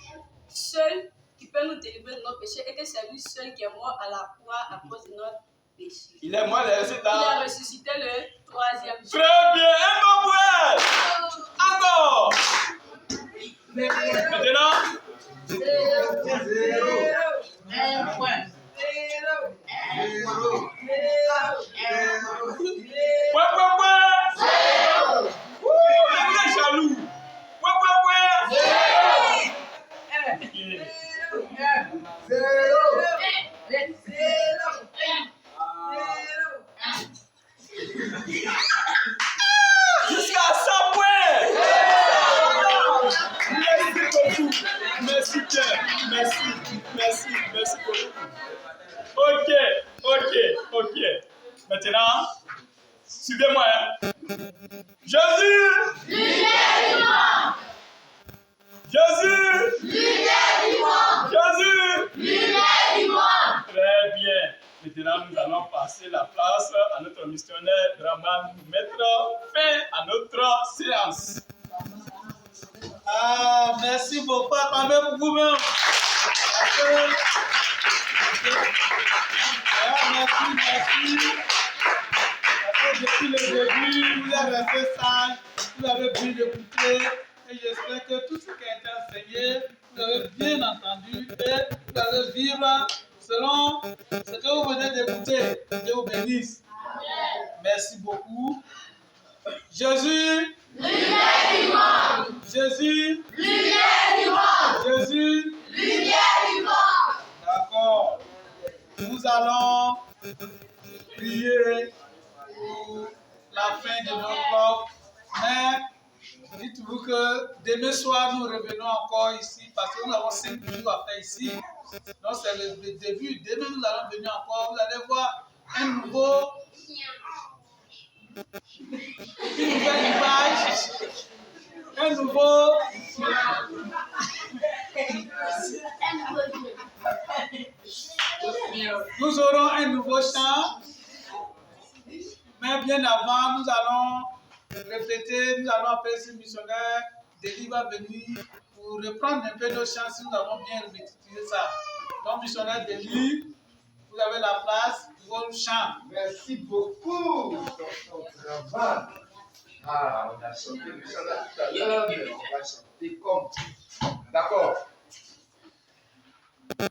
seul qui peut nous délivrer de nos péchés et que c'est lui seul qui est mort à la croix à cause de notre péché. Il est mort, il est resté Il a dans... ressuscité le troisième jour. Très bien, un baboué. Encore. Maintenant, 1 point. 1 point. Jusqu'à 100 points. Merci beaucoup. Merci Pierre. Merci beaucoup. Ok. Maintenant, suivez-moi. Hein. Jésus. Lumière du monde. Jésus. Lumière du monde. Jésus. Lumière du monde. Très bien. Maintenant, nous allons passer la place à notre missionnaire Draman pour mettre fin à notre séance. Ah, merci beaucoup. Acclamez pour vous-même. Merci. Parce que depuis le début, vous avez fait sage, vous avez pu l'écouter. Et j'espère que tout ce qui a été enseigné, vous avez bien entendu et vous allez vivre selon ce que vous venez d'écouter. Dieu vous bénisse. Merci beaucoup. Jésus. Lumière du monde. Jésus. Lumière du monde. Jésus. Lumière du monde. D'accord. Nous allons prier pour la fin de notre club. Mais dites-vous que demain soir, nous revenons encore ici parce que nous avons 5 jours à faire ici. Donc c'est le début. Demain, nous allons venir encore. Vous allez voir une nouvelle image, un nouveau. Nous aurons un nouveau chant, mais bien avant, nous allons répéter, nous allons appeler ce missionnaire, Déli va venir pour reprendre un peu nos chants si nous avons bien répété ça. Donc, missionnaire Déli, vous avez la place pour vos chants. Merci beaucoup pour ton travail. Ah, on a chanté le chant là tout à l'heure, mais on va chanter comme. D'accord.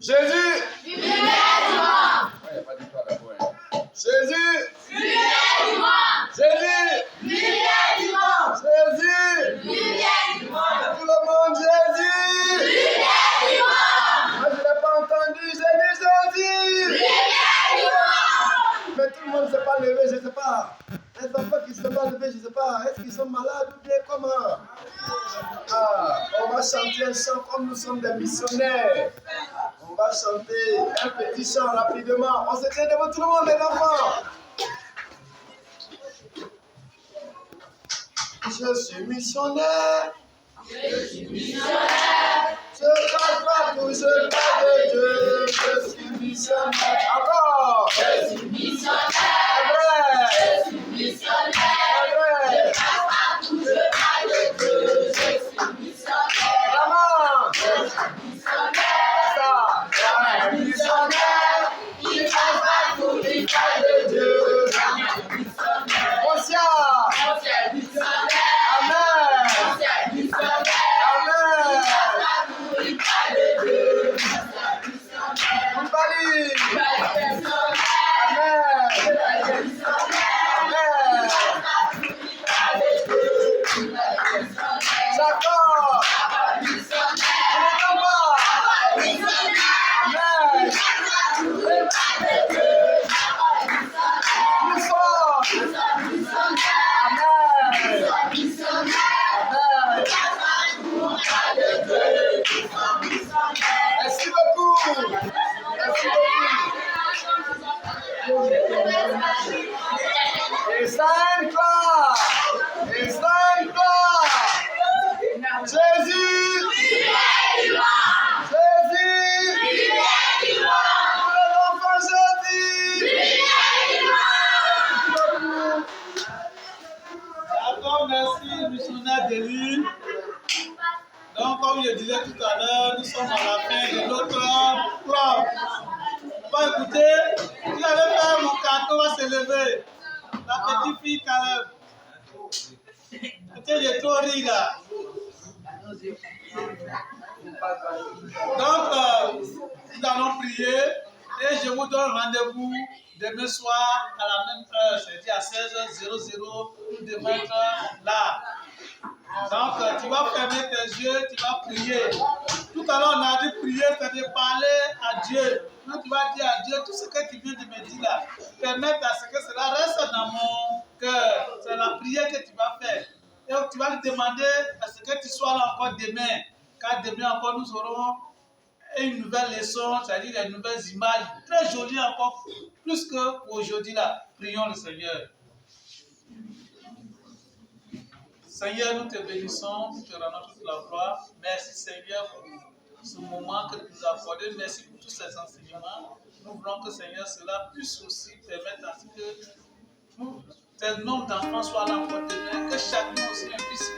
Jésus. Lumière du monde. Il n'y a pas d'histoire d'abord. Jésus. Lumière du monde. Jésus. Lumière du monde. Jésus. Lumière du monde. Tout le monde, Jésus. Lumière du monde. Moi, je n'ai pas entendu Jésus. Lumière du monde. Mais tout le monde ne s'est pas levé, je ne sais pas. Les enfants qui ne se sont pas levés, je ne sais pas. Est-ce qu'ils sont malades ou bien comment? Ah, on va chanter un chant comme nous sommes des missionnaires. On va chanter un petit chant rapidement. On se tient devant tout le monde, les enfants. Je suis missionnaire. Je suis missionnaire. Je parle partout, je parle de Dieu. Je suis missionnaire. Encore. Je suis missionnaire. Vrai. Je suis missionnaire. Vrai. Je passe partout, je parle de Dieu. Je suis missionnaire. Maman. Je suis missionnaire. Ça. Un missionnaire. Il passe partout, il parle de Dieu. Un missionnaire. Conscient. On s'est missionnaire. Amen. On s'est missionnaire. Amen. Il passe partout, il parle de Dieu. On s'est missionnaire. Kumbali. Il passe missionnaire. Amen. Il passe missionnaire. Amen. Il parle de Dieu. Il passe missionnaire. Jacob. Missionnaire. Je n'entends pas. Missionnaire. Amen. Il parle de Dieu. Plus fort. Missionnaire. Amen. Missionnaire. Amen. Merci beaucoup. Merci beaucoup. Et cinq fois. Et cinq fois. Jésus. Jésus. Pour les enfants, Jésus. D'accord, merci, missionnaire Déli. Donc, comme je disais tout à l'heure, nous sommes à la fin de notre club. On va écouter. Vous allez faire mon carton, va se lever. La petite fille, Caleb. J'ai trop ri là. Donc, nous allons prier et je vous donne rendez-vous demain soir à la même heure, c'est-à-dire à 16h00. Nous devons être là. Donc, tu vas fermer tes yeux, tu vas prier. Tout à l'heure, on a dit prier, c'est de parler à Dieu. Donc, tu vas dire à Dieu tout ce que tu viens de me dire là. Permettre à ce que cela reste dans mon que c'est la prière que tu vas faire. Et tu vas lui demander à ce que tu sois là encore demain. Car demain encore, nous aurons une nouvelle leçon, c'est-à-dire des nouvelles images, très jolies encore, plus qu'aujourd'hui là. Prions le Seigneur. Seigneur, nous te bénissons, nous te rendons toute la gloire. Merci Seigneur pour ce moment que tu nous as accordé. Merci pour tous ces enseignements. Nous voulons que Seigneur, cela puisse aussi permettre à ce que tes nombres d'enfants soient là encore demain, que chacun aussi puisse